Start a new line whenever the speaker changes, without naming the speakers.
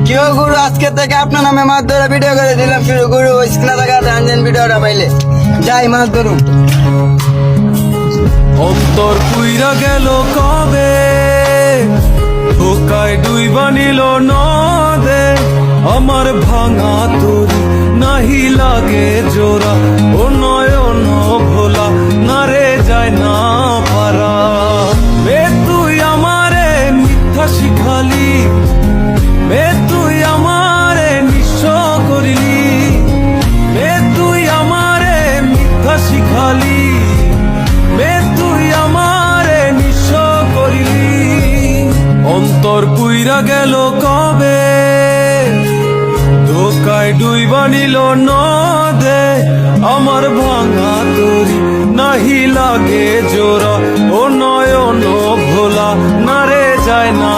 কেউ গুরু আজকে থেকে আপনার নামে মাছ ধরে ভিডিও করে দিলাম শুরু গুরু স্ক্রিনে থাকা টানজেন ভিডিওটা পাইলে যাই মাছ ধরুন।
অন্তর পুইরা গেল কবে, ধোকায় ডুইবা নিল নদে, আমার ভাঙা তরি নাহি লাগে জোড়া, ও নয়ন ভোলা না রে যায় না পারা। বে তুই আমারে মিথ্যা শিখালি, বে তুই আমারে নিঃস্ব করিলি, বে তুই আমারে মিথ্যা শিখালি, বে তুই আমারে নিঃস্ব করিলি। অন্তর পুইরা গেল কবে, ধোকায় ডুইবা নিল নদে, আমার ভাঙা তরি নাহি লাগে জোড়া, ও নয়ন ভোলা না রে যায় না